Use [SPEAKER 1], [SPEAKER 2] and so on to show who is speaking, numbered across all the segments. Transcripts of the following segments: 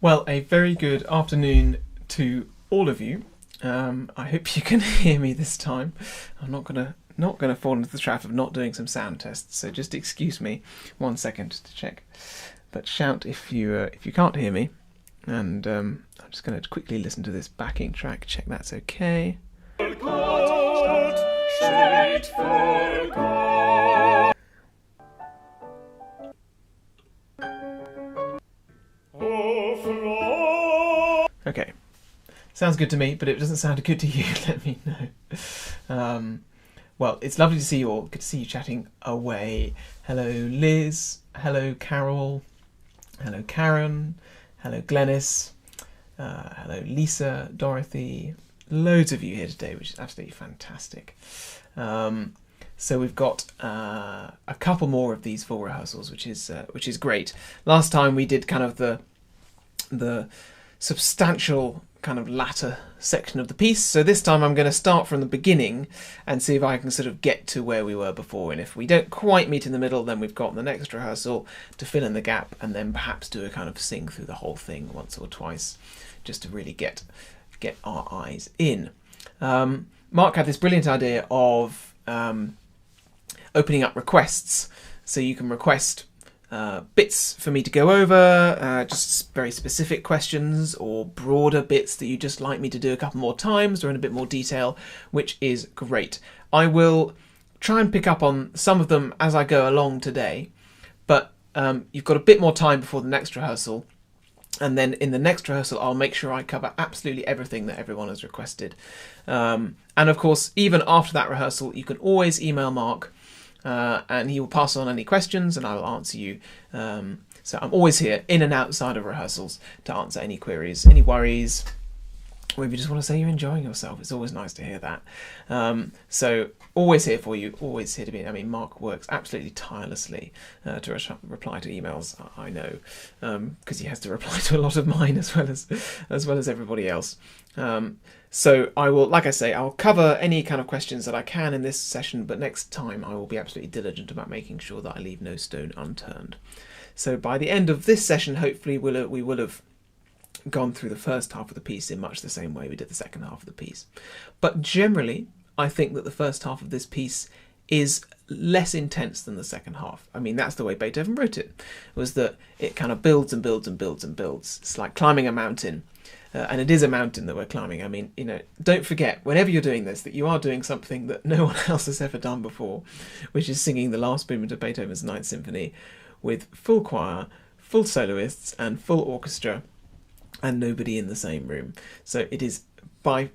[SPEAKER 1] Well, a very good afternoon to all of you. I hope you can hear me this time. I'm not gonna fall into the trap of not doing some sound tests, so just excuse me 1 second to check. But shout if you can't hear me. And I'm just going to quickly listen to this backing track, check that's okay. Okay, sounds good to me, but if it doesn't sound good to you, let me know. Well, it's lovely to see you all. Good to see you chatting away. Hello, Liz. Hello, Carol. Hello, Karen. Hello, Glennis. Hello, Lisa, Dorothy. Loads of you here today, which is absolutely fantastic. So we've got a couple more of these full rehearsals, which is great. Last time we did kind of the substantial kind of latter section of the piece. So this time I'm going to start from the beginning and see if I can sort of get to where we were before. And if we don't quite meet in the middle, then we've got the next rehearsal to fill in the gap, and then perhaps do a kind of sing through the whole thing once or twice, just to really get our eyes in. Mark had this brilliant idea of opening up requests, so you can request bits for me to go over, just very specific questions or broader bits that you just like me to do a couple more times or in a bit more detail, which is great. I will try and pick up on some of them as I go along today, but you've got a bit more time before the next rehearsal, and then in the next rehearsal I'll make sure I cover absolutely everything that everyone has requested. And of course, even after that rehearsal, you can always email Mark, and he will pass on any questions and I will answer you. So I'm always here, in and outside of rehearsals, to answer any queries, any worries, or if you just want to say you're enjoying yourself. It's always nice to hear that. So always here for you, always here to be. I mean, Mark works absolutely tirelessly to reply to emails, I know, because he has to reply to a lot of mine as well as everybody else. So I will, like I say, I'll cover any kind of questions that I can in this session, but next time I will be absolutely diligent about making sure that I leave no stone unturned. So by the end of this session, hopefully we will have gone through the first half of the piece in much the same way we did the second half of the piece. But generally, I think that the first half of this piece is less intense than the second half. I mean, that's the way Beethoven wrote it, was that it kind of builds and builds and builds and builds. It's like climbing a mountain. And it is a mountain that we're climbing. I mean, don't forget, whenever you're doing this, that you are doing something that no one else has ever done before, which is singing the last movement of Beethoven's Ninth Symphony with full choir, full soloists, and full orchestra, and nobody in the same room. So it is, by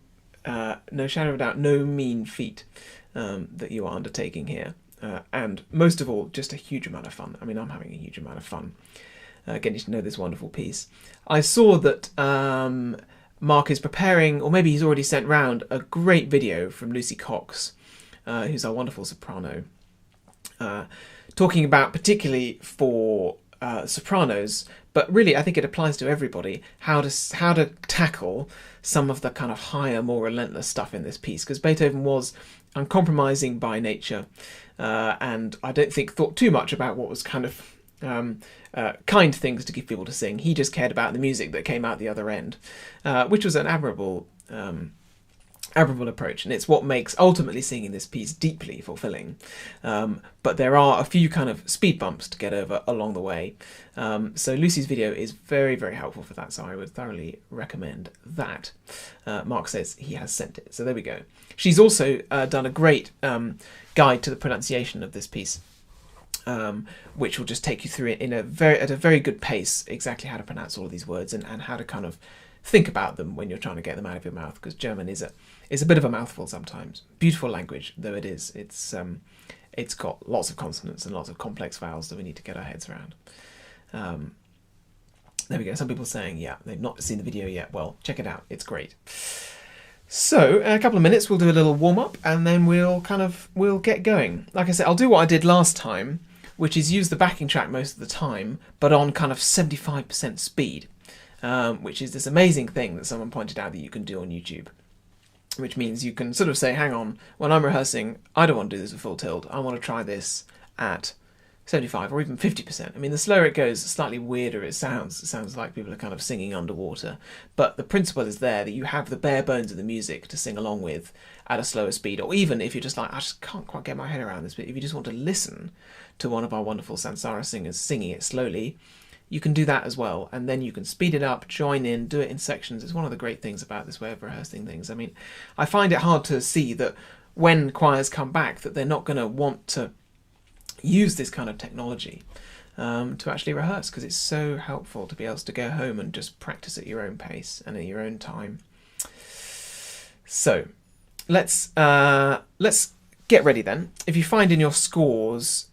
[SPEAKER 1] no shadow of a doubt, no mean feat that you are undertaking here. And most of all, just a huge amount of fun. I mean, I'm having a huge amount of fun getting to know this wonderful piece. I saw that Mark is preparing, or maybe he's already sent round, a great video from Lucy Cox, who's our wonderful soprano, talking about, particularly for sopranos, but really I think it applies to everybody, how to tackle some of the kind of higher, more relentless stuff in this piece, because Beethoven was uncompromising by nature, and I don't think thought too much about what was kind of kind things to give people to sing. He just cared about the music that came out the other end, which was an admirable approach, and it's what makes ultimately singing this piece deeply fulfilling. But there are a few kind of speed bumps to get over along the way. So Lucy's video is very, very helpful for that, so I would thoroughly recommend that. Mark says he has sent it, so there we go. She's also done a great guide to the pronunciation of this piece, which will just take you through it at a very good pace, exactly how to pronounce all of these words and how to kind of think about them when you're trying to get them out of your mouth, because German is a bit of a mouthful sometimes. Beautiful language though it is, it's got lots of consonants and lots of complex vowels that we need to get our heads around. There we go. Some people saying, yeah, they've not seen the video yet. Well, check it out. It's great. So in a couple of minutes we'll do a little warm-up, and then we'll get going. Like I said, I'll do what I did last time, which is use the backing track most of the time, but on kind of 75% speed, which is this amazing thing that someone pointed out that you can do on YouTube, which means you can sort of say, hang on, when I'm rehearsing, I don't want to do this at full tilt. I want to try this at 75 or even 50%. I mean, the slower it goes, the slightly weirder it sounds. It sounds like people are kind of singing underwater. But the principle is there, that you have the bare bones of the music to sing along with at a slower speed. Or even if you're just like, I just can't quite get my head around this, but if you just want to listen to one of our wonderful Sansara singers singing it slowly, you can do that as well. And then you can speed it up, join in, do it in sections. It's one of the great things about this way of rehearsing things. I mean, I find it hard to see that when choirs come back that they're not going to want to use this kind of technology to actually rehearse, because it's so helpful to be able to go home and just practice at your own pace and at your own time. So let's get ready then. If you find in your scores,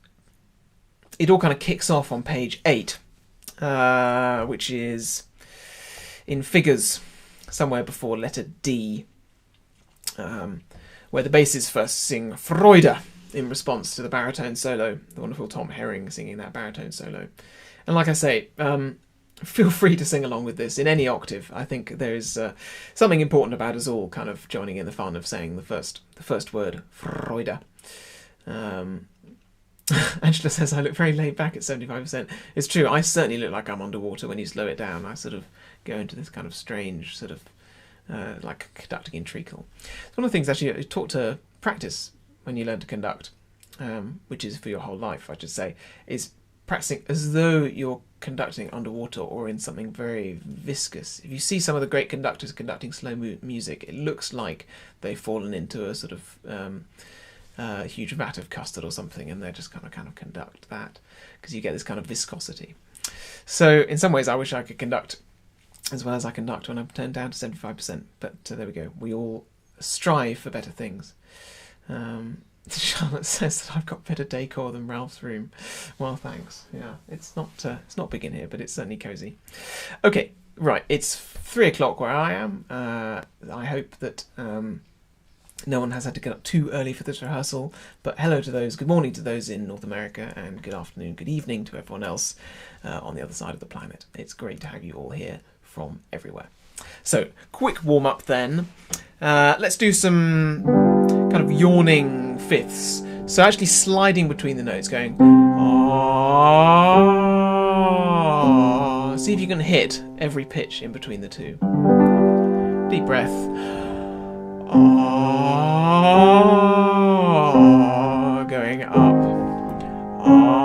[SPEAKER 1] it all kind of kicks off on page 8, which is in figures somewhere before letter D, where the basses first sing Freude in response to the baritone solo, the wonderful Tom Herring singing that baritone solo. And like I say, feel free to sing along with this in any octave. I think there is something important about us all kind of joining in the fun of saying the first word, Freude. Angela says, I look very laid back at 75%. It's true, I certainly look like I'm underwater when you slow it down. I sort of go into this kind of strange sort of like conducting in treacle. It's one of the things actually you taught to practice when you learn to conduct, which is for your whole life, I should say, is practicing as though you're conducting underwater or in something very viscous. If you see some of the great conductors conducting slow music, it looks like they've fallen into a sort of huge vat of custard or something, and they're just kind of conduct that, because you get this kind of viscosity. So in some ways I wish I could conduct as well as I conduct when I'm turned down to 75%, but there we go. We all strive for better things. Charlotte says that I've got better decor than Ralph's room. Well, thanks. Yeah, it's not big in here, but it's certainly cozy. Okay, right. It's 3 o'clock where I am. I hope that no one has had to get up too early for this rehearsal. But hello to those. Good morning to those in North America, and good afternoon, good evening to everyone else on the other side of the planet. It's great to have you all here from everywhere. So, quick warm up then. Let's do some kind of yawning fifths. So actually sliding between the notes, going ah. See if you can hit every pitch in between the two. Deep breath. Ah, going up. Ah.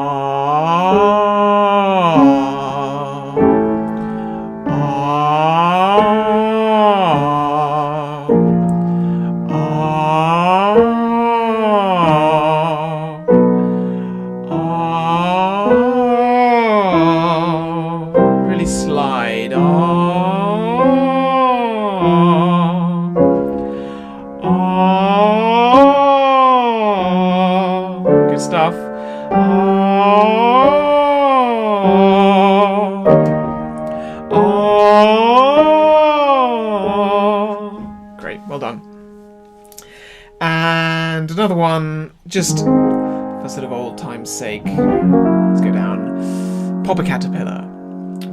[SPEAKER 1] And another one, just for sort of old time's sake, let's go down. Pop a Caterpillar.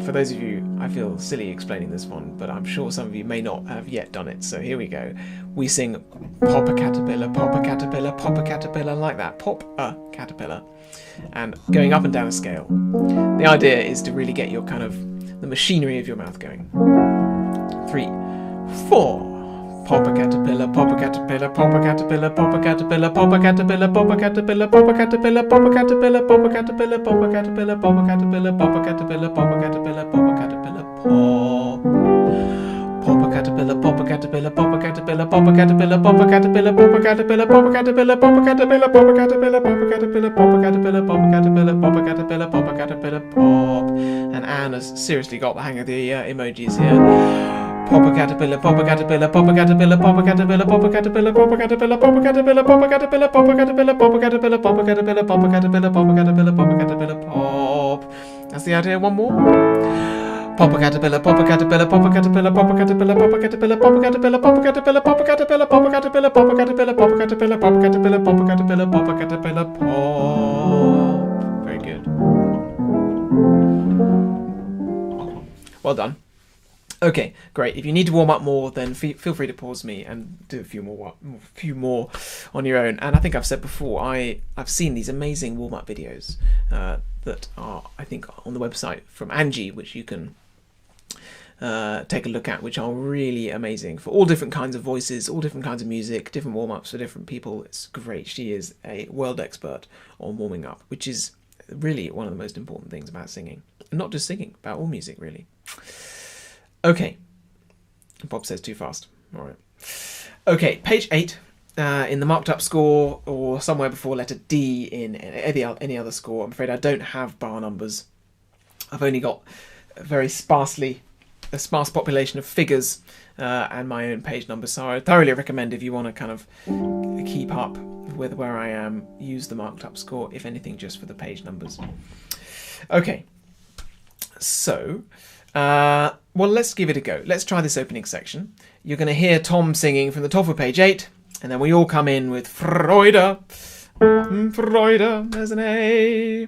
[SPEAKER 1] For those of you, I feel silly explaining this one, but I'm sure some of you may not have yet done it, so here we go. We sing Pop a Caterpillar, Pop a Caterpillar, Pop a Caterpillar, like that. Pop a Caterpillar. And going up and down a scale. The idea is to really get your kind of, the machinery of your mouth going. 3, 4. Pop a caterpillar, pop a caterpillar, pop a caterpillar, pop a caterpillar, pop a caterpillar, pop a caterpillar, pop a caterpillar, pop a caterpillar, pop a caterpillar, pop a caterpillar, pop a caterpillar, pop a caterpillar, pop a caterpillar, pop a caterpillar, pop. Pop a caterpillar, pop a caterpillar, pop a caterpillar, pop a caterpillar, pop a caterpillar, pop a caterpillar, pop a caterpillar, pop a caterpillar, pop a caterpillar, pop a caterpillar, pop a caterpillar, pop a caterpillar, pop a caterpillar, pop a caterpillar, pop. And Anne has seriously got the hang of the emojis here. Pop a caterpillar, pop a caterpillar, pop a caterpillar, pop a caterpillar, pop a caterpillar, pop a caterpillar, pop a caterpillar, pop a caterpillar, pop a caterpillar, pop a caterpillar, pop a caterpillar, pop a caterpillar, pop a caterpillar, pop a caterpillar, pop. That's the idea. One more. Pop a caterpillar, pop a caterpillar, pop a caterpillar, pop a caterpillar, pop a caterpillar, pop a caterpillar, pop a caterpillar, pop a caterpillar, pop a caterpillar, pop a caterpillar, pop a caterpillar, pop a caterpillar, pop a caterpillar, pop a caterpillar, pop. Very good. Well done. Okay, great. If you need to warm up more, then feel free to pause me and do a few more on your own. And I think I've said before, I've seen these amazing warm-up videos that are, I think, on the website from Angie, which you can take a look at, which are really amazing for all different kinds of voices, all different kinds of music, different warm-ups for different people. It's great. She is a world expert on warming up, which is really one of the most important things about singing. And not just singing, about all music, really. Okay. Bob says too fast. All right. Okay, page 8 in the marked up score, or somewhere before letter D in any other score. I'm afraid I don't have bar numbers. I've only got a sparse population of figures and my own page numbers. So I thoroughly recommend, if you want to kind of keep up with where I am, use the marked up score, if anything, just for the page numbers. Okay. So... well, let's give it a go. Let's try this opening section. You're going to hear Tom singing from the top of page 8, and then we all come in with Freude, Freude, there's an A.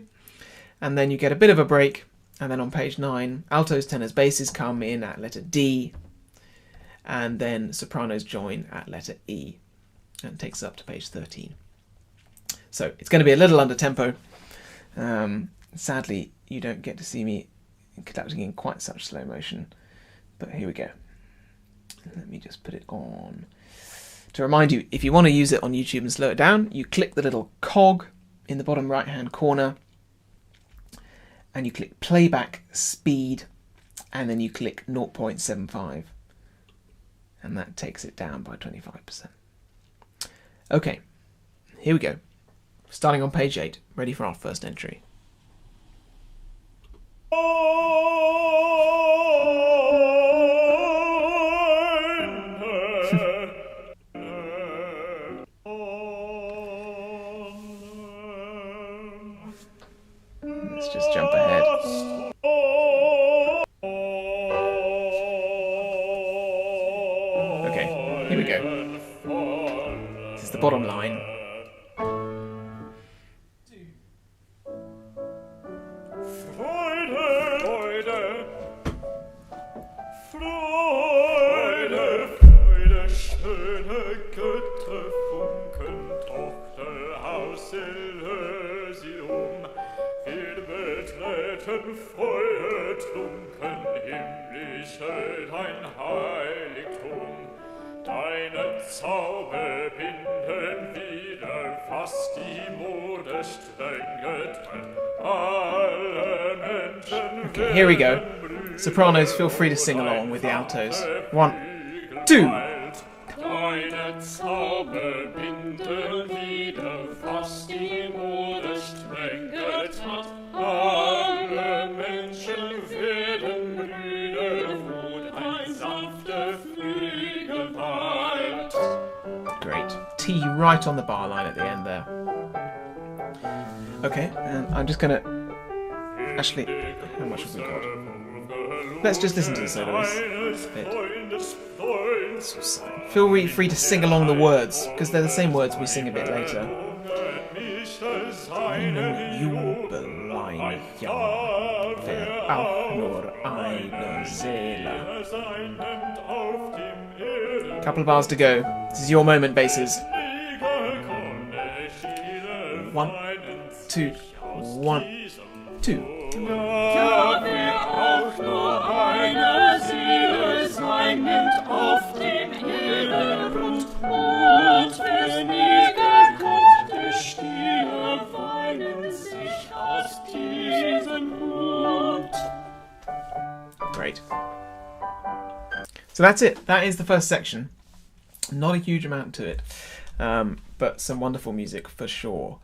[SPEAKER 1] And then you get a bit of a break, and then on page 9, altos, tenors, basses come in at letter D, and then sopranos join at letter E, and it takes us up to page 13. So it's going to be a little under tempo. Sadly, you don't get to see me conducting in quite such slow motion, but here we go. Let me just put it on. To remind you, if you want to use it on YouTube and slow it down, you click the little cog in the bottom right hand corner and you click Playback Speed, and then you click 0.75, and that takes it down by 25%. Okay, here we go. Starting on page 8, ready for our first entry. Let's just jump ahead. Okay, here we go. This is the bottom line. Okay, here we go. Sopranos, feel free to sing along with the altos. 1, 2. Great. T right on the bar line at the end there. Okay, and I'm just going to... Actually, how much have we got? Let's just listen to the soloist. Feel free to sing along the words, because they're the same words we sing a bit later. Couple of bars to go. This is your moment, basses. 1, 2, 1, 2.
[SPEAKER 2] Ja, wer auch nur eine Seele sein nimmt auf dem Erdengrund, und wes nie gekommen, der Stiere weinen sich aus diesem Mund.
[SPEAKER 1] Great. So that's it. That is the first section. Not a huge amount to it, but some wonderful music for sure.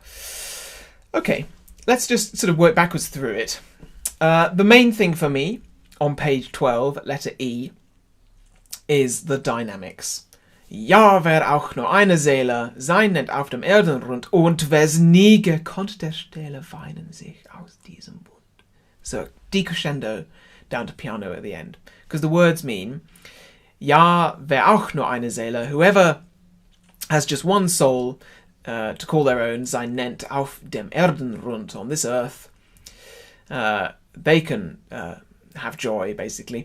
[SPEAKER 1] Okay. Let's just sort of work backwards through it. The main thing for me on page 12, letter E, is the dynamics. Ja, wer auch nur eine Seele sein nennt auf dem Erdenrund, und wer's nie gekonnt, der Stelle weinen sich aus diesem Bund. So, decrescendo down to piano at the end. Because the words mean, ja, wer auch nur eine Seele, whoever has just one soul, to call their own, sein nennt auf dem Erdenrund, on this earth, they can have joy, basically.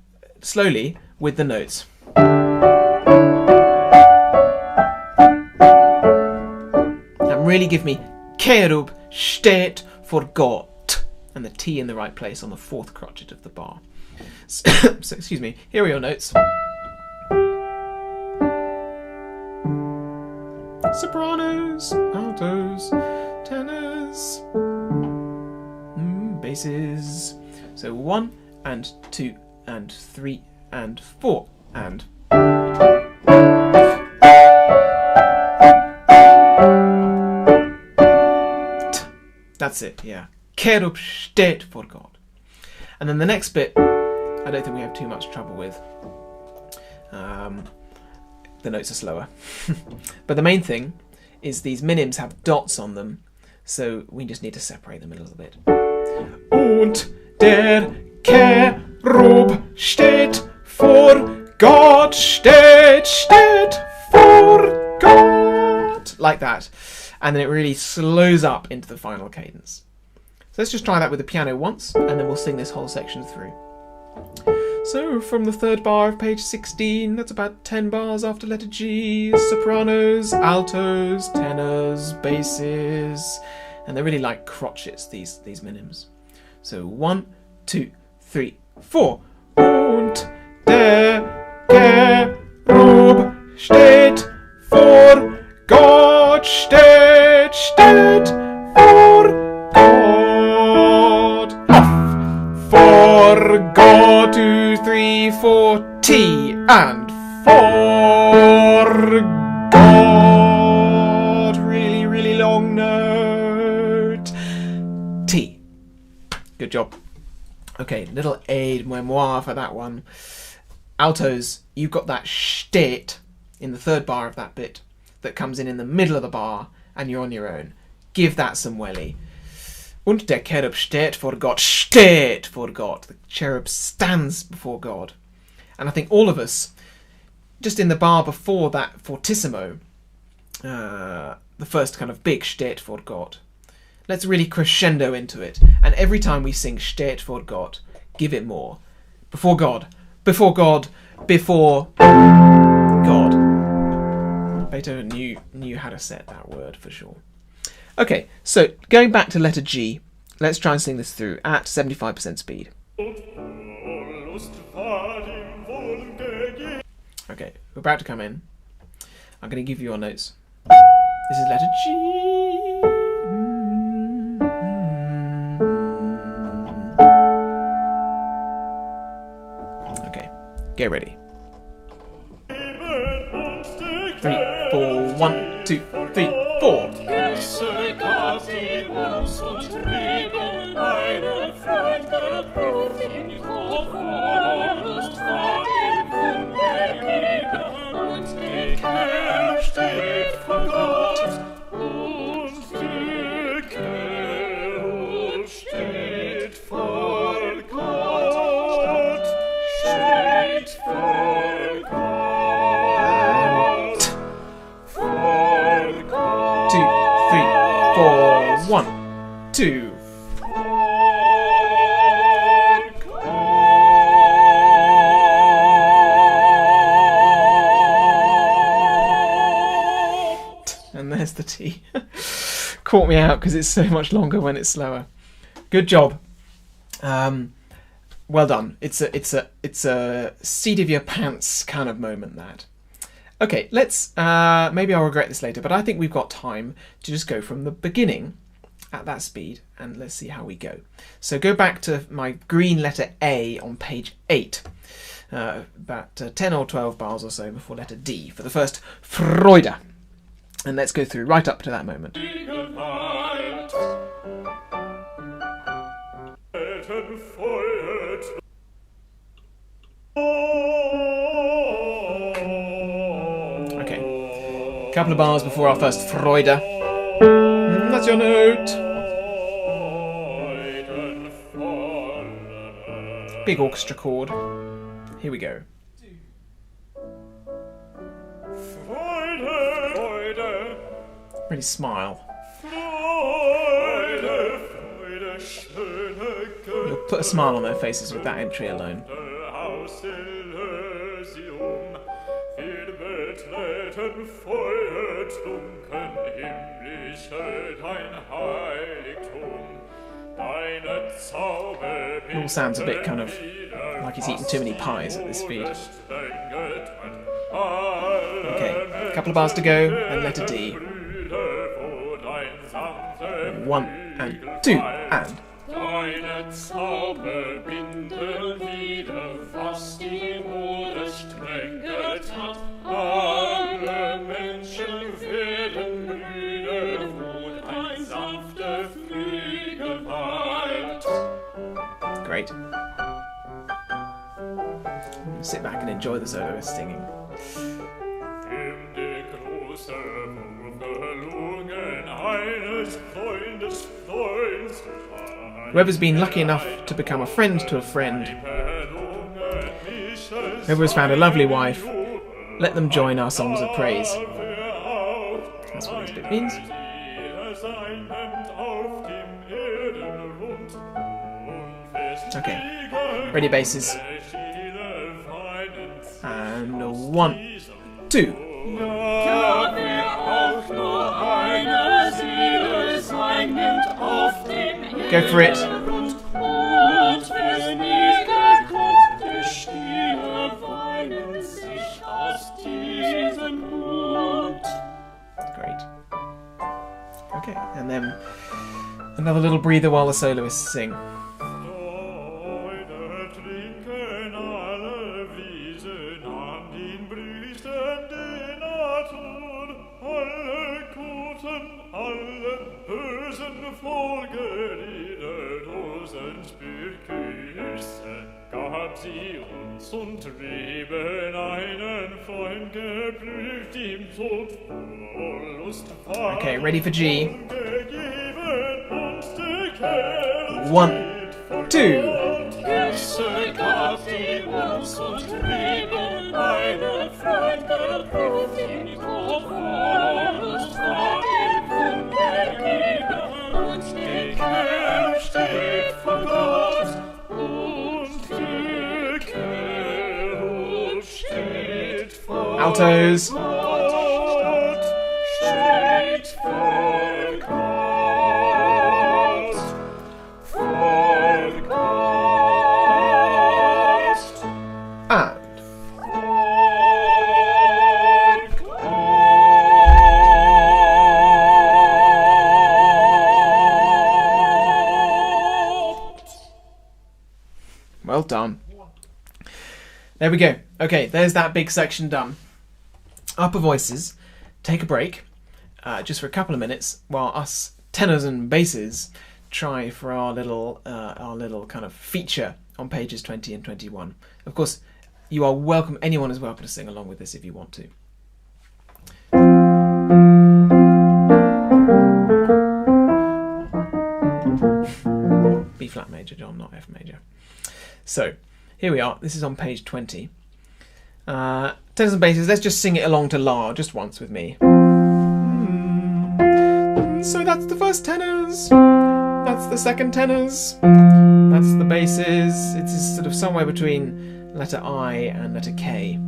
[SPEAKER 1] slowly with the notes. And really give me Kerub steht vor Gott, and the T in the right place on the fourth crotchet of the bar. So excuse me, here are your notes. Sopranos, altos, tenors, basses. So 1 and 2 and 3 and 4 and. That's it, yeah. Kerub steht vor Gott. And then the next bit, I don't think we have too much trouble with. The notes are slower. But the main thing is these minims have dots on them, so we just need to separate them a little bit. Und der Kerub steht vor Gott, steht vor Gott. Like that. And then it really slows up into the final cadence. So let's just try that with the piano once, and then we'll sing this whole section through. So from the third bar of page 16, that's about 10 bars after letter G, sopranos, altos, tenors, basses, and they're really like crotchets, these minims. So 1, 2, 3, 4. Und der Kerub steht vor Gott, steht vor Gott. For God, 2, 3, 4, T, and for God. Really, really long note. T. Good job. Okay, little aid memoir for that one. Altos, you've got that steht in the third bar of that bit that comes in the middle of the bar, and you're on your own. Give that some welly. Und der Cherub steht vor Gott. Steht vor Gott. The cherub stands before God. And I think all of us, just in the bar before that fortissimo, the first kind of big steht vor Gott, let's really crescendo into it. And every time we sing steht vor Gott, give it more. Before God. Before God. Before God. Beethoven knew how to set that word for sure. Okay, so going back to letter G, let's try and sing this through at 75% speed. Okay, we're about to come in. I'm going to give you your notes. This is letter G. Okay, get ready. 3, 4, 1, 2, 3, 4. One, two. And there's the T. Caught me out because it's so much longer when it's slower. Good job. Well done. It's a seat of your pants kind of moment, that. Okay, let's maybe I'll regret this later, but I think we've got time to just go from the beginning at that speed, and let's see how we go. So go back to my green letter A on page 8, about 10 or 12 bars or so before letter D for the first Freude. And let's go through right up to that moment. Okay, couple of bars before our first Freude. That's your note. Big orchestra chord. Here we go. Really smile. You'll put a smile on their faces with that entry alone.
[SPEAKER 2] Wolken feuert dunkeln himmlische dein Heiligtum. Deine Zauber
[SPEAKER 1] It all sounds a bit kind of like he's eating too many pies at this speed. Okay, a couple of bars to go, and letter D. 1 and 2 and.
[SPEAKER 2] Deine Zauber binden wieder, was die Mode strenget hat. Alle Menschen werden Brüder, wo ein sanfter Flügel weilt.
[SPEAKER 1] Great. Sit back and enjoy the soloist singing.
[SPEAKER 2] Die große Verlungen eines Freundes Freunds.
[SPEAKER 1] Whoever's been lucky enough to become a friend to a friend, whoever has found a lovely wife, let them join our songs of praise. That's what this bit means. Okay, ready basses. And 1, 2. Go for it. Great. Okay, and then another little breather while the soloists sing.
[SPEAKER 2] Gab sie uns und Leben einen Freund geprüft, ihm so voll Lust war.
[SPEAKER 1] Okay, ready for G. 1, 2.
[SPEAKER 2] Gab sie uns und Leben einen Freund geprüft, ihm so voll Lust war, ihm vergeben und die Kerl steht vor Gott.
[SPEAKER 1] Altos. And. Well done. There we go. Okay, there's that big section done. Upper voices, take a break, just for a couple of minutes, while us tenors and basses try for our little kind of feature on pages 20 and 21. Of course, you are welcome. Anyone is welcome to sing along with this if you want to. B flat major, John, not F major. So, here we are. This is on page 20. Tenors and basses, let's just sing it along to La, just once with me. So that's the first tenors. That's the second tenors. That's the basses. It's sort of somewhere between letter I and letter K.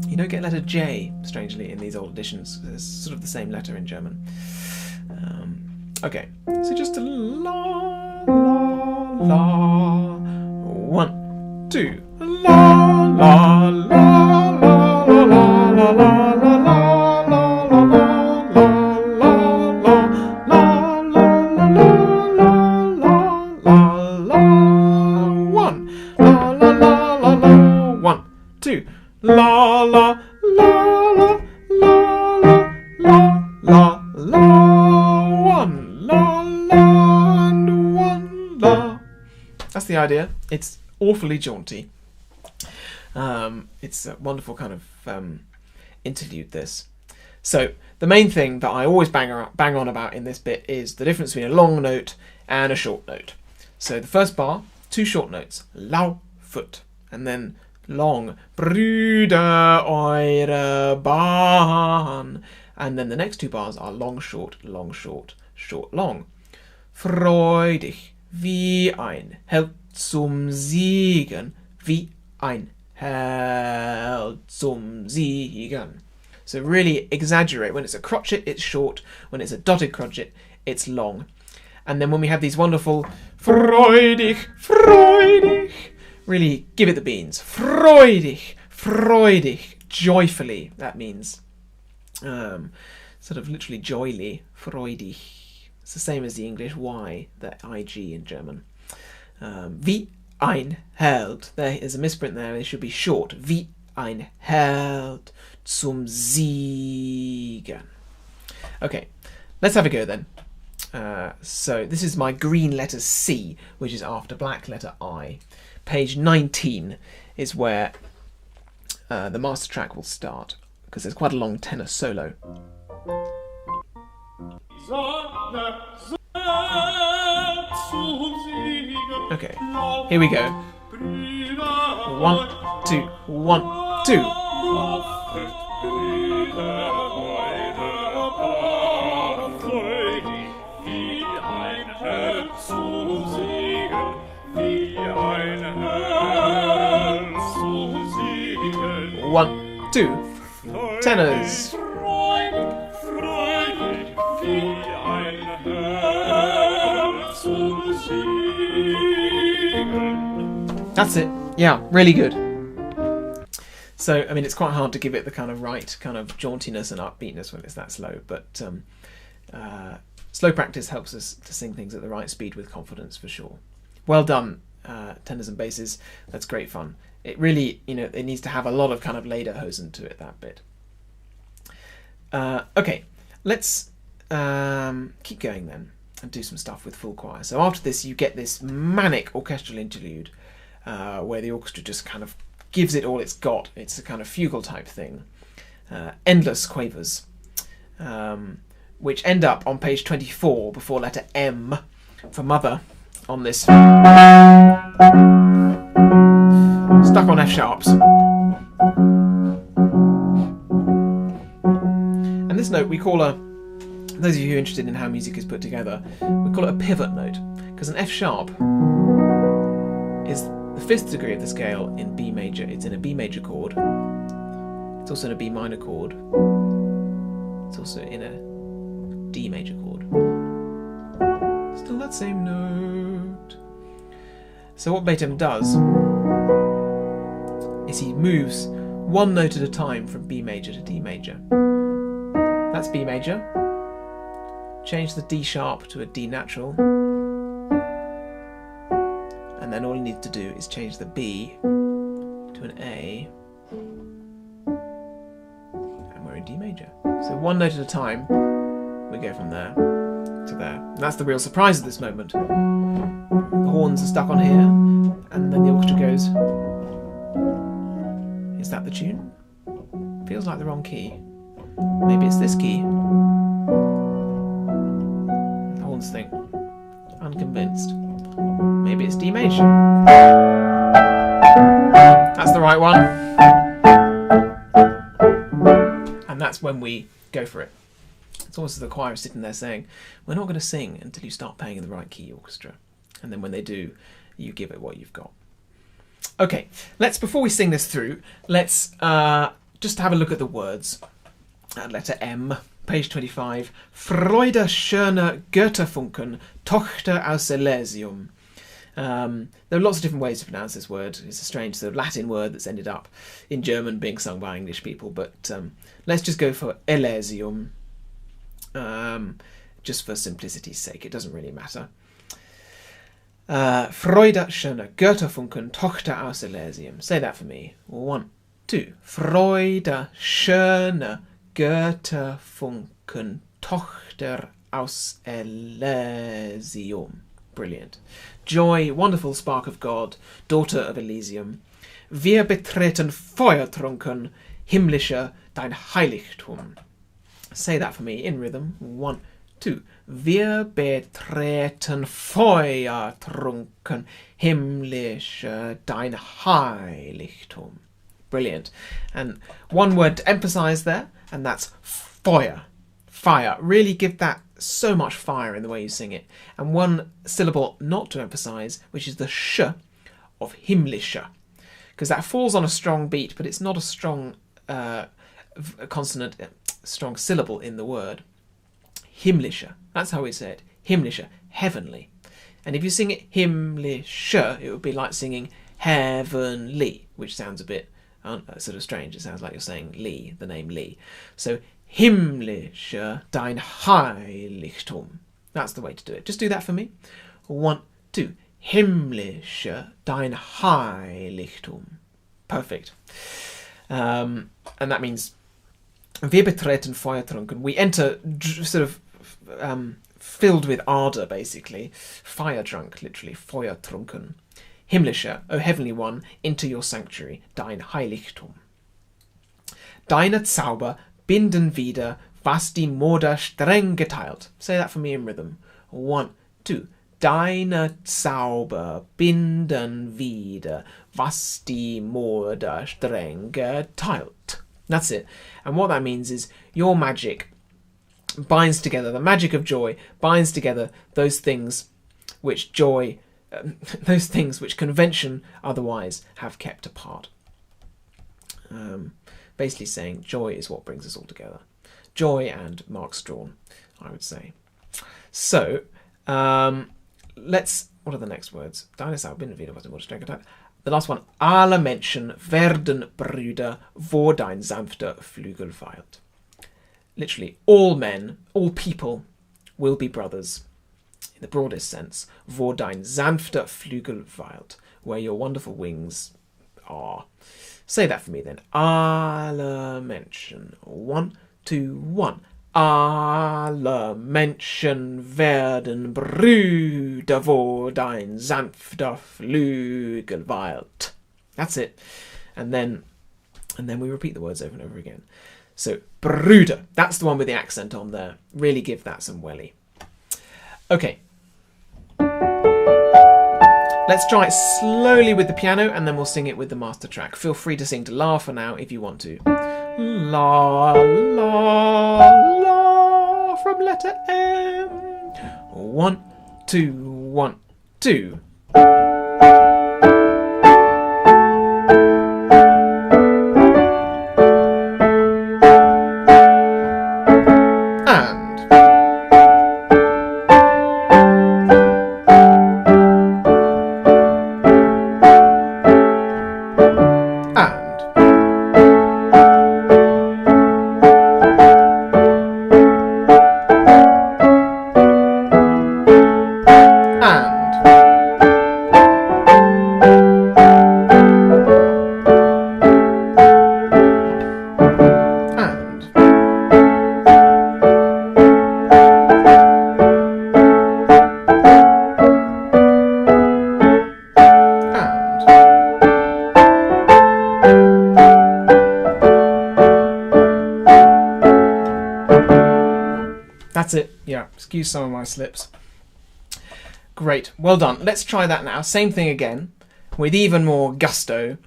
[SPEAKER 1] You don't get letter J, strangely, in these old editions. It's sort of the same letter in German. Okay, so just a La, La, La. 1, 2. La, La, La, La, La, La, La, La, La la la la la la la la 1 la la and 1 la. That's the idea. It's awfully jaunty. It's a wonderful kind of interlude, this. So the main thing that I always bang on about in this bit is the difference between a long note and a short note. So the first bar, 2 short notes, lau, foot, and then long, Brüder eure Bahn, and then the next 2 bars are long, short, short, long. Freudig, wie ein Held zum Siegen, wie ein Held zum Siegen. So really exaggerate. When it's a crotchet, it's short. When it's a dotted crotchet, it's long. And then when we have these wonderful freudig, freudig, really give it the beans. Freudig, freudig, joyfully, that means. Sort of literally joyly, freudig. It's the same as the English Y, the IG in German. Wie ein Held. There is a misprint there. It should be short. Wie ein Held zum Siegen. Okay, let's have a go then. So this is my green letter C, which is after black letter I. Page 19 is where the master track will start, because there's quite a long tenor solo. Okay, here we go. 1, 2, 1, 2. One, two, tenors. That's it. Yeah, really good. So, I mean, it's quite hard to give it the kind of right kind of jauntiness and upbeatness when it's that slow, but slow practice helps us to sing things at the right speed with confidence, for sure. Well done, tenors and basses. That's great fun. It really, it needs to have a lot of kind of lederhosen to it, that bit. Okay, let's keep going then and do some stuff with full choir. So after this, you get this manic orchestral interlude where the orchestra just kind of gives it all it's got. It's a kind of fugal type thing. Endless quavers, which end up on page 24 before letter M for mother on this. Stuck on F sharps. And this note we call those of you who are interested in how music is put together, we call it a pivot note, because an F sharp is the 5th degree of the scale in B major. It's in a B major chord. It's also in a B minor chord. It's also in a D major chord. Still that same note. So what Beethoven does is he moves one note at a time from B major to D major. That's B major. Change the D sharp to a D natural. And then all you need to do is change the B to an A. And we're in D major. So one note at a time, we go from there to there. And that's the real surprise at this moment. The horns are stuck on here, and then the orchestra goes, is that the tune? Feels like the wrong key. Maybe it's this key. The horns think, unconvinced. Maybe it's D major. That's the right one. And that's when we go for it. It's almost as the choir is sitting there saying, we're not going to sing until you start playing in the right key, orchestra. And then when they do, you give it what you've got. Okay, before we sing this through, let's just have a look at the words. Letter M, page 25. Freude schöner Götterfunken, Tochter aus Elysium. There are lots of different ways to pronounce this word. It's a strange sort of Latin word that's ended up in German being sung by English people, but let's just go for Elysium, just for simplicity's sake. It doesn't really matter. Freude schöner Götterfunken, Tochter aus Elysium. Say that for me. 1, 2. Freude schöner Götterfunken, Tochter aus Elysium. Brilliant. Joy, wonderful spark of God, daughter of Elysium. Wir betreten feuertrunken, himmlischer dein Heiligtum. Say that for me in rhythm. 1, 2. Wir betreten feuertrunken, himmlischer dein Heiligtum. Brilliant. And one word to emphasize there, and that's feuer. Fire. Really give that so much fire in the way you sing it. And one syllable not to emphasize, which is the sh of himmlischer, because that falls on a strong beat, but it's not a strong consonant, strong syllable in the word. Himmlische. That's how we say it. Himmlische. Heavenly. And if you sing it himmlische, it would be like singing heavenly, which sounds a bit sort of strange. It sounds like you're saying Lee, the name Lee. So himmlische dein Heiligtum. That's the way to do it. Just do that for me. 1, 2. Himmlische dein Heiligtum. Perfect. And that means wir betreten feuertrunken. We enter sort of filled with ardour, basically. Fire drunk, literally. Feuertrunken. Himmlische, O heavenly one, into your sanctuary, dein Heiligtum. Deine Zauber binden wieder, was die Moder streng geteilt. Say that for me in rhythm. 1, 2. Deine Zauber binden wieder, was die Moder streng geteilt. That's it. And what that means is your magic binds together, the magic of joy binds together those things which those things which convention otherwise have kept apart. Basically saying joy is what brings us all together. Joy and marks drawn, I would say. So, what are the next words? The last one. Alle Menschen werden Brüder, wo dein sanfter Flügel weilt. Literally, all men, all people will be brothers, in the broadest sense, wo dein sanfter Flügel weilt, where your wonderful wings are. Say that for me then. Alle Menschen. 1, 2, 1. Alle Menschen werden Brüder, wo dein sanfter Flügel weilt. That's it. And then we repeat the words over and over again. So, Brüder. That's the one with the accent on there. Really give that some welly. Okay. Let's try it slowly with the piano and then we'll sing it with the master track. Feel free to sing to La for now if you want to. La, la, la from letter M. 1, 2, 1, 2. That's it. Yeah, excuse some of my slips. Great, well done. Let's try that now. Same thing again, with even more gusto,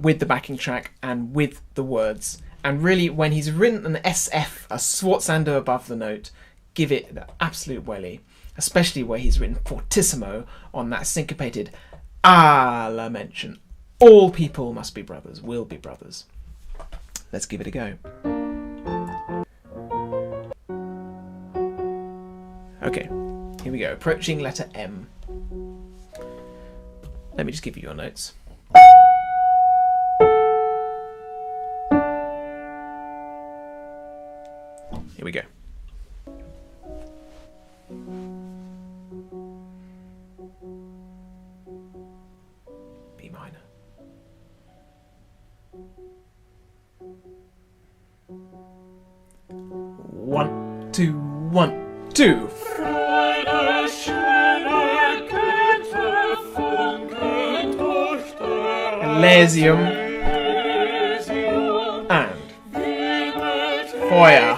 [SPEAKER 1] with the backing track and with the words. And really, when he's written an SF, a sforzando above the note, give it the absolute welly, especially where he's written fortissimo on that syncopated alla mention. All people must be brothers, will be brothers. Let's give it a go. Okay, here we go. Approaching letter M. Let me just give you your notes. Here we go. B minor. One, two, 1, 2. Elysium and Feuer.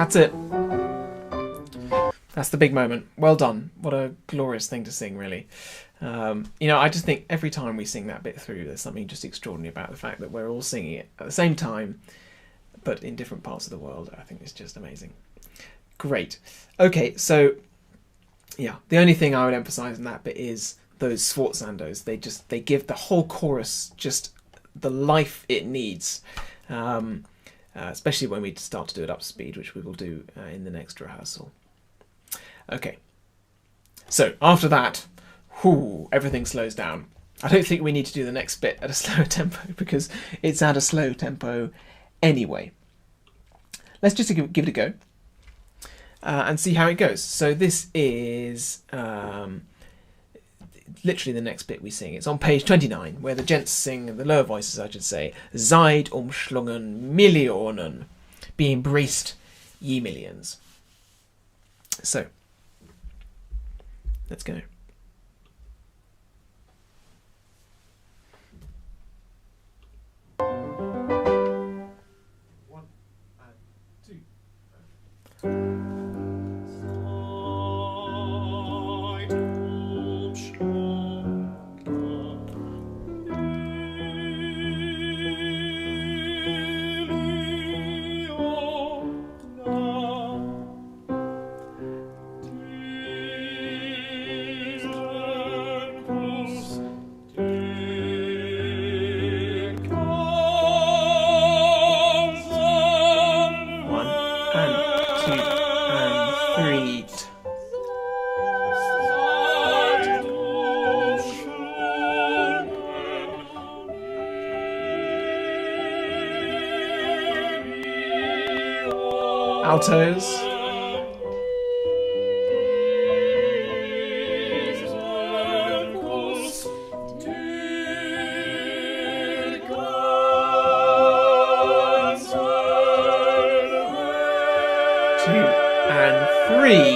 [SPEAKER 1] That's it. That's the big moment. Well done. What a glorious thing to sing, really. I just think every time we sing that bit through, there's something just extraordinary about the fact that we're all singing it at the same time, but in different parts of the world. I think it's just amazing. Great. Okay, so yeah, the only thing I would emphasise in that bit is those sforzandos. They give the whole chorus just the life it needs, especially when we start to do it up speed, which we will do in the next rehearsal. Okay, so after that, everything slows down. I don't think we need to do the next bit at a slower tempo because it's at a slow tempo anyway. Let's just give it a go and see how it goes. So this is literally the next bit we sing. It's on page 29, where the gents sing, the lower voices I should say, Seid umschlungen Millionen, be embraced ye millions. So, let's go. One and two. Altos. Two and three.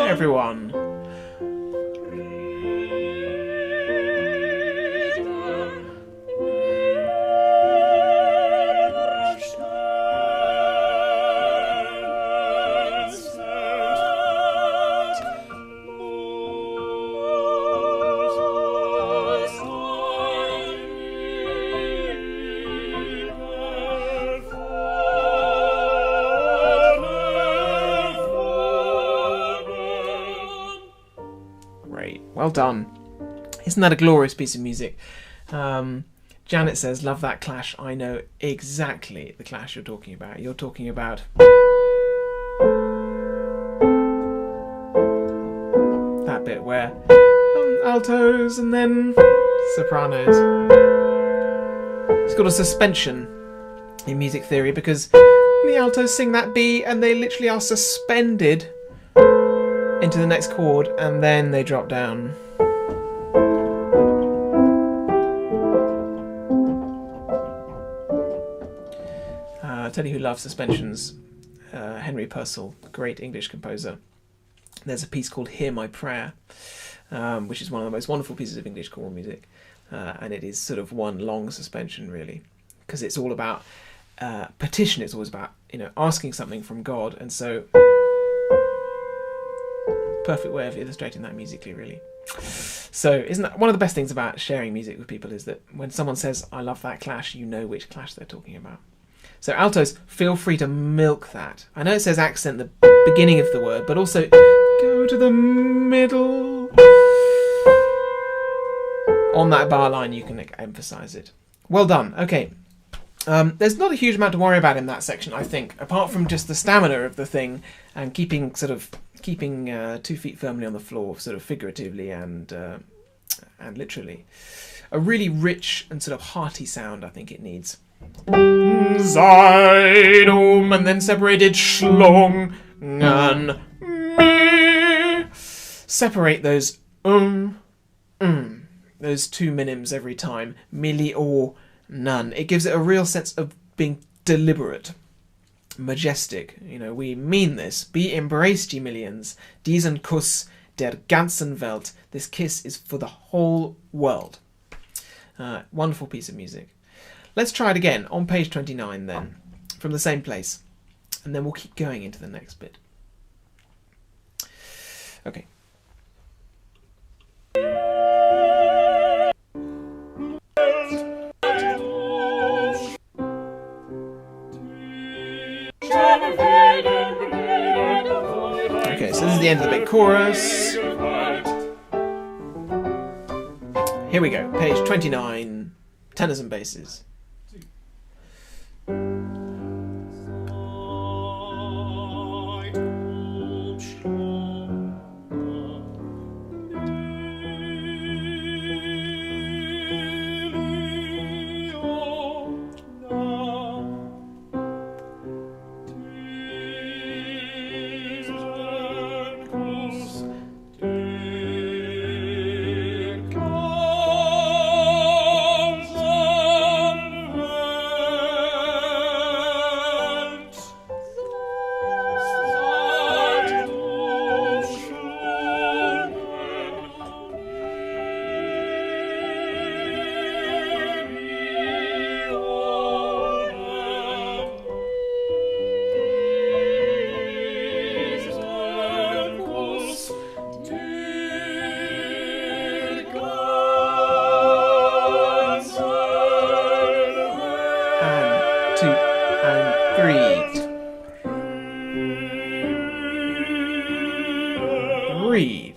[SPEAKER 1] Everyone. Well done. Isn't that a glorious piece of music? Janet says, love that clash. I know exactly the clash you're talking about. You're talking about that bit where altos and then sopranos. It's called a suspension in music theory because the altos sing that B and they literally are suspended into the next chord and then they drop down. I'll tell you who loves suspensions. Henry Purcell, great English composer. There's a piece called Hear My Prayer, which is one of the most wonderful pieces of English choral music, and it is sort of one long suspension really, because it's all about petition. It's always about asking something from God, and so perfect way of illustrating that musically really. So isn't that one of the best things about sharing music with people, is that when someone says I love that clash, you know which clash they're talking about. So altos, feel free to milk that. I know it says accent the beginning of the word, but also go to the middle. On that bar line you can emphasize it. Well done. Okay. There's not a huge amount to worry about in that section, I think, apart from just the stamina of the thing and keeping 2 feet firmly on the floor, sort of figuratively and literally. A really rich and sort of hearty sound, I think it needs. Seid and then separated schlung, ngun, me. Separate those those two minims every time, mili or none. It gives it a real sense of being deliberate, majestic. You know, we mean this. Be embraced, ye millions. Diesen Kuss der ganzen Welt. This kiss is for the whole world. Wonderful piece of music. Let's try it again on page 29 then, from the same place. And then we'll keep going into the next bit. Okay. Okay, so this is the end of the big chorus. Here we go, page 29, tenors and basses. Breathe.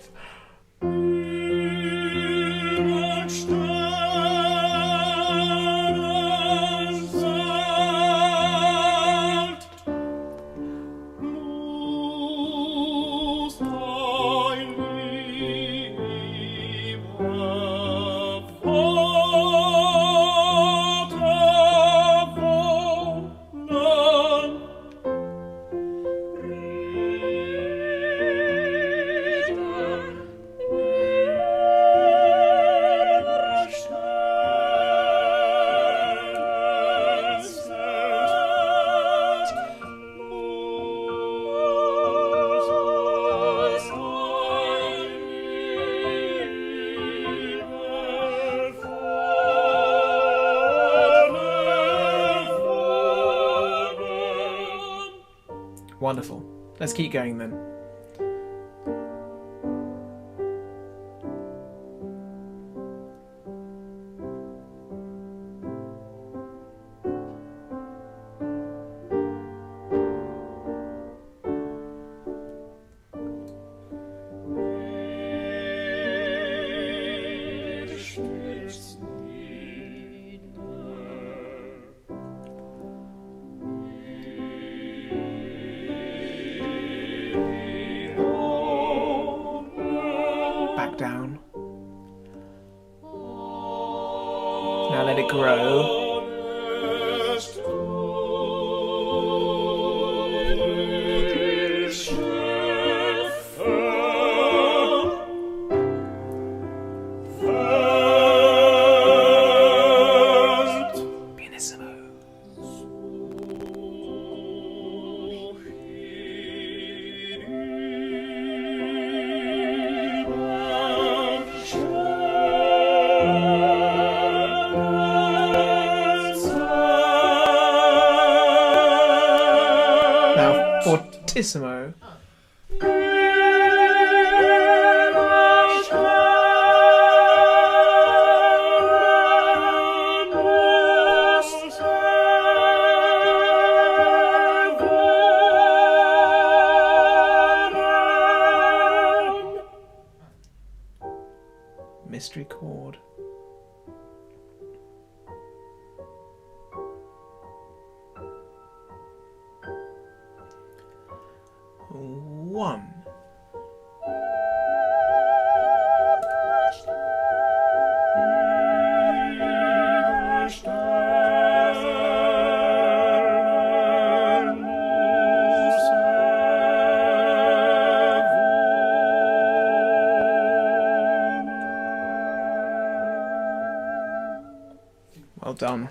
[SPEAKER 1] Wonderful. Let's keep going then. Down. Now let it grow. Fortissimo. Mystery chord. One. done.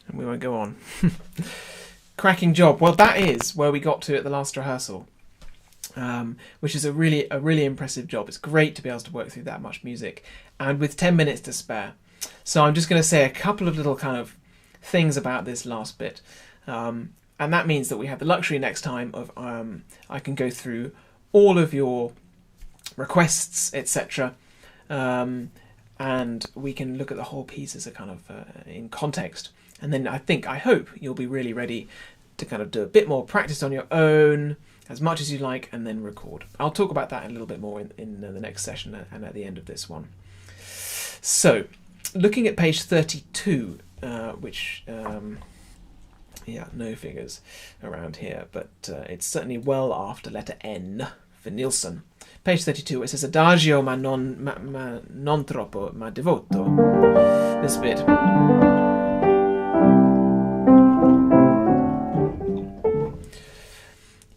[SPEAKER 1] And we won't go on. Cracking job. Well, that is where we got to at the last rehearsal, which is a really impressive job. It's great to be able to work through that much music, and with 10 minutes to spare. So I'm just going to say a couple of little kind of things about this last bit, and that means that we have the luxury next time of I can go through all of your requests, etc., and we can look at the whole piece as a kind of in context. And then I hope you'll be really ready to kind of do a bit more practice on your own, as much as you like, and then record. I'll talk about that a little bit more in the next session and at the end of this one. So, looking at page 32, which, no figures around here, but it's certainly well after letter N for Nilsson. Page 32, it says Adagio ma non troppo ma devoto. This bit.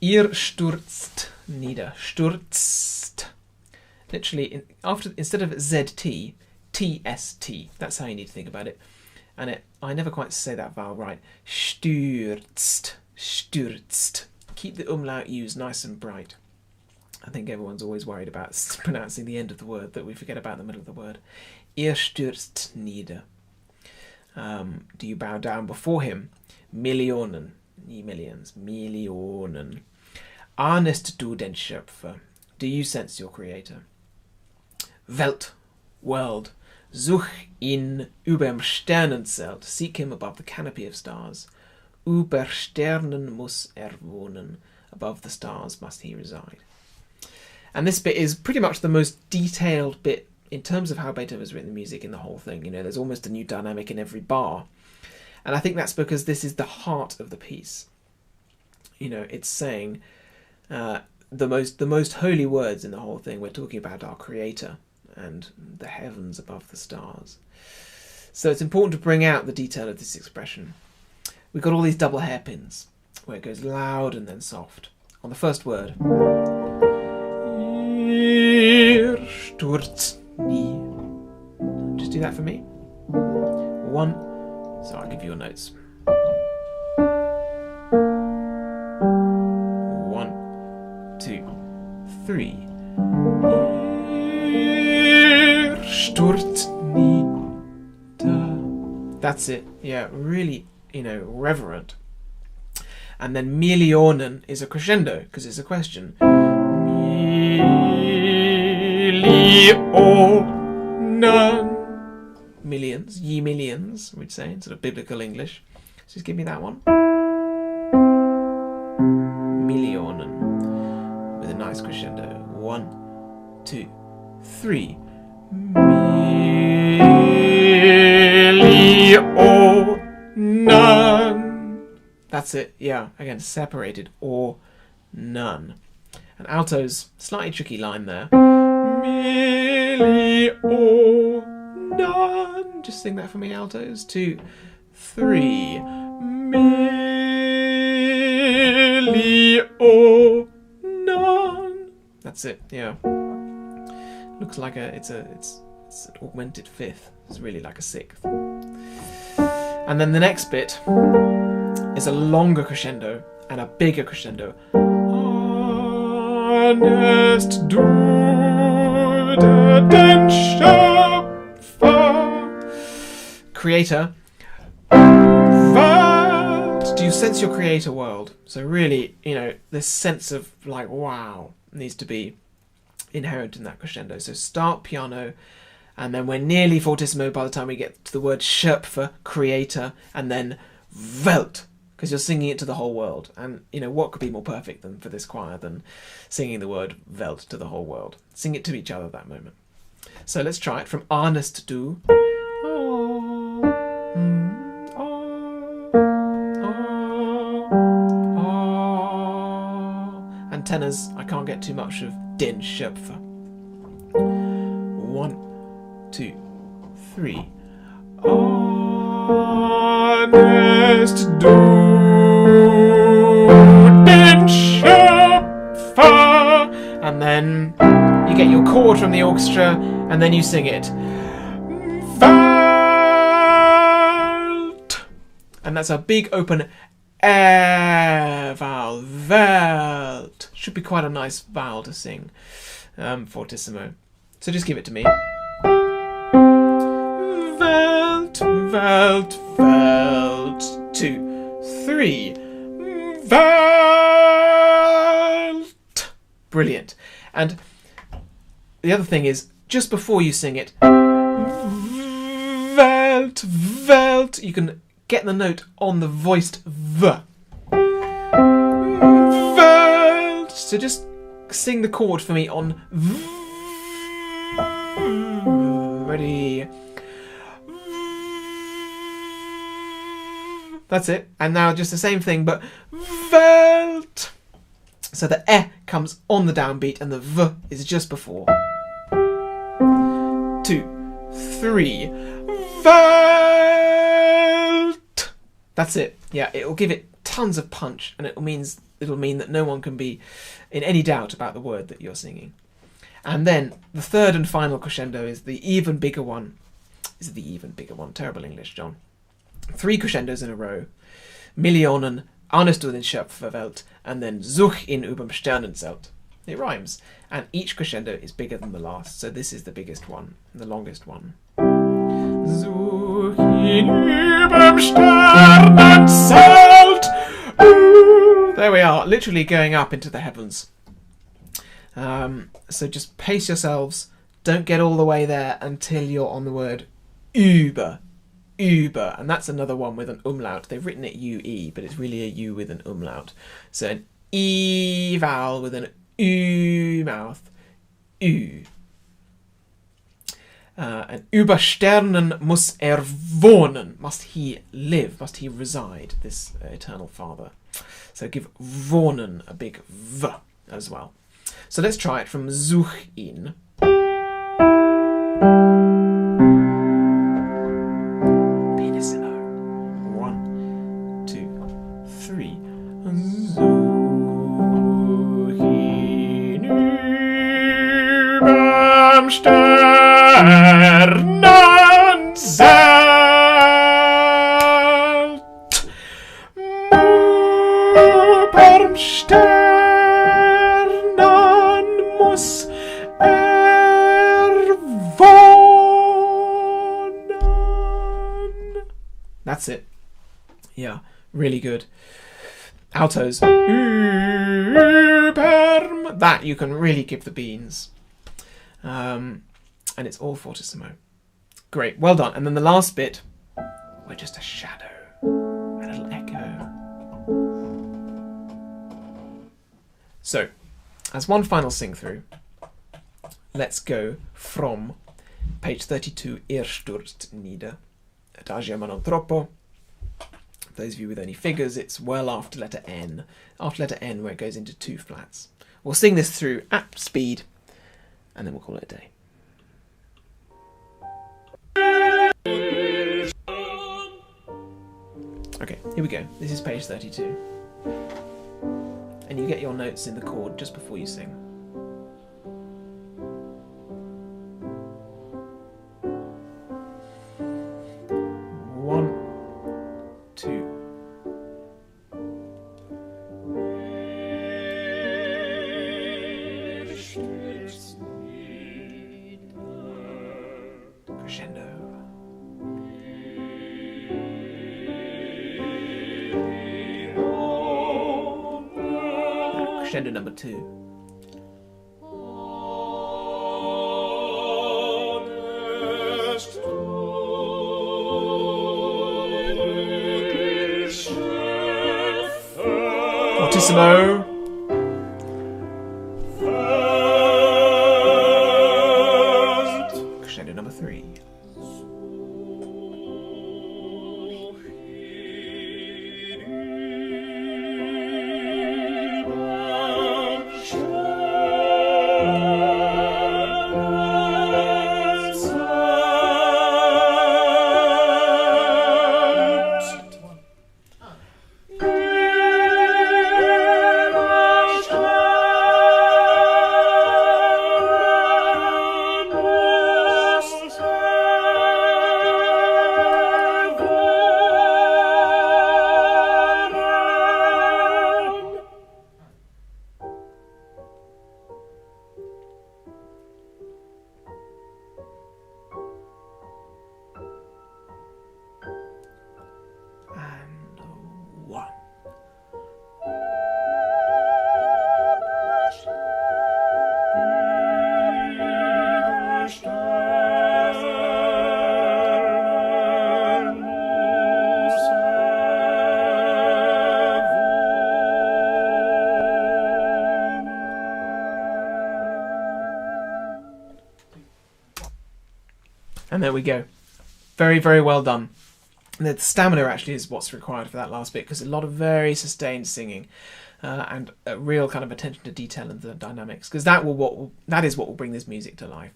[SPEAKER 1] Ihr stürzt nieder. Stürzt. Literally, instead of ZT, TST. That's how you need to think about it. And I never quite say that vowel right. Stürzt. Stürzt. Keep the umlaut U's nice and bright. I think everyone's always worried about pronouncing the end of the word, that we forget about the middle of the word. Ihr stürzt nieder. Do you bow down before him? Millionen. Millions. Millionen. Ahnest du den Schöpfer? Do you sense your creator? Welt. World. Such ihn überm Sternenzelt. Seek him above the canopy of stars. Über Sternen muss wohnen. Above the stars must he reside. And this bit is pretty much the most detailed bit in terms of how Beethoven has written the music in the whole thing. You know, there's almost a new dynamic in every bar. And I think that's because this is the heart of the piece. You know, it's saying the most holy words in the whole thing. We're talking about our Creator and the heavens above the stars. So it's important to bring out the detail of this expression. We've got all these double hairpins where it goes loud and then soft. On the first word. Ihr stürzt nie. Just do that for me. 1. So I'll give you your notes. 1, 2, 3. Ihr stürzt nieder. That's it. Yeah, really, reverent. And then Millionen is a crescendo because it's a question. Millionen. Millions, ye millions, we'd say, in sort of biblical English. So just give me that one. Millionen. With a nice crescendo. 1, 2, 3. Millionen. That's it, yeah. Again, separated, or none. And altos, slightly tricky line there. Millionen. Just sing that for me, altos. 2, 3. Millionen. That's it, yeah. Looks like it's an augmented fifth. It's really like a sixth. And then the next bit is a longer crescendo and a bigger crescendo. Ahnest du den Schöpfer? Creator. Welt. Do you sense your creator world? So really, this sense of like, wow, needs to be inherent in that crescendo. So start piano, and then we're nearly fortissimo by the time we get to the word Schöpfer, creator, and then Welt, because you're singing it to the whole world. And, what could be more perfect than for this choir than singing the word Welt to the whole world? Sing it to each other at that moment. So let's try it from Ahnest du. And tenors, I can't get too much of den Schöpfer. 1, 2, 3. Ahnest du den Schöpfer? And then you get your chord from the orchestra, and then you sing it. Welt. And that's a big open vowel. Welt. Should be quite a nice vowel to sing. Fortissimo. So just give it to me. Welt, Welt, Welt. 2, 3. Welt. Brilliant. And the other thing is, just before you sing it, Welt, Welt, you can get the note on the voiced V. Welt. So just sing the chord for me on V. Ready? That's it. And now just the same thing, but Welt. So the E comes on the downbeat and the V is just before. 2, 3. Welt. That's it. Yeah, it will give it tons of punch, and it'll mean that no one can be in any doubt about the word that you're singing. And then the third and final crescendo is the even bigger one. Is the even bigger one? Terrible English, John. 3 crescendos in a row. Millionen, ahnest du den Schöpferwelt, and then Such in überm Sternenzelt. It rhymes. And each crescendo is bigger than the last, so this is the biggest one, the longest one. Such in überm Sternenzelt. There we are, literally going up into the heavens. So just pace yourselves. Don't get all the way there until you're on the word über. Über. And that's another one with an umlaut. They've written it UE, but it's really a U with an umlaut. So an E vowel with an Ü mouth. Ü. And über Sternen muss wohnen. Must he live? Must he reside? This eternal Father. So give wohnen a big V as well. So let's try it from Such in. Pianissimo. 1, 2, 3. Such in überm Sternenzelt. Überm Sternen muss wohnen. That's it. Yeah, really good. Altos. Überm. That you can really give the beans. And it's all fortissimo. Great, well done. And then the last bit, we're just a shadow, a little echo. So, as one final sing through, let's go from page 32, stürzt nieder, Adagio ma non troppo. For those of you with any figures, it's well after letter N. After letter N, where it goes into 2 flats. We'll sing this through at speed, and then we'll call it a day. Okay, here we go. This is page 32. And you get your notes in the chord just before you sing. One, 2. Crescendo. Crescendo number 2. Fortissimo. Crescendo number 3. And there we go. Very, very well done. And the stamina actually is what's required for that last bit, because a lot of very sustained singing and a real kind of attention to detail and the dynamics, because that is what will bring this music to life.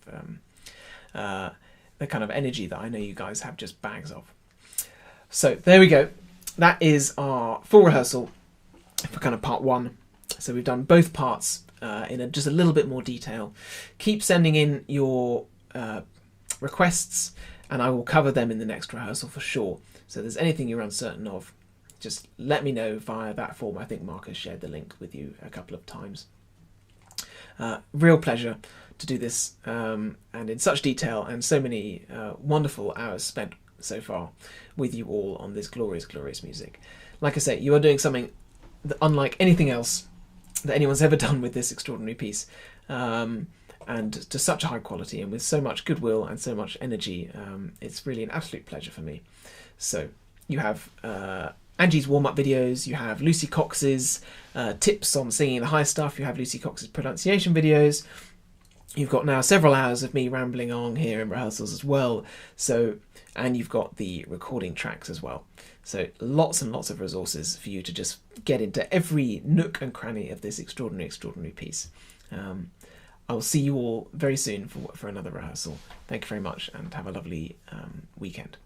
[SPEAKER 1] The kind of energy that I know you guys have just bags of. So there we go. That is our full rehearsal for kind of part 1. So we've done both parts in just a little bit more detail. Keep sending in your requests, and I will cover them in the next rehearsal for sure. So if there's anything you're uncertain of, just let me know via that form. I think Mark has shared the link with you a couple of times. Real pleasure to do this, and in such detail, and so many wonderful hours spent so far with you all on this glorious, glorious music. Like I say, you are doing something that, unlike anything else that anyone's ever done with this extraordinary piece, and to such a high quality and with so much goodwill and so much energy. It's really an absolute pleasure for me. So you have Angie's warm-up videos, you have Lucy Cox's tips on singing the high stuff, you have Lucy Cox's pronunciation videos, you've got now several hours of me rambling on here in rehearsals as well, and you've got the recording tracks as well. So lots and lots of resources for you to just get into every nook and cranny of this extraordinary, extraordinary piece. I will see you all very soon for another rehearsal. Thank you very much, and have a lovely weekend.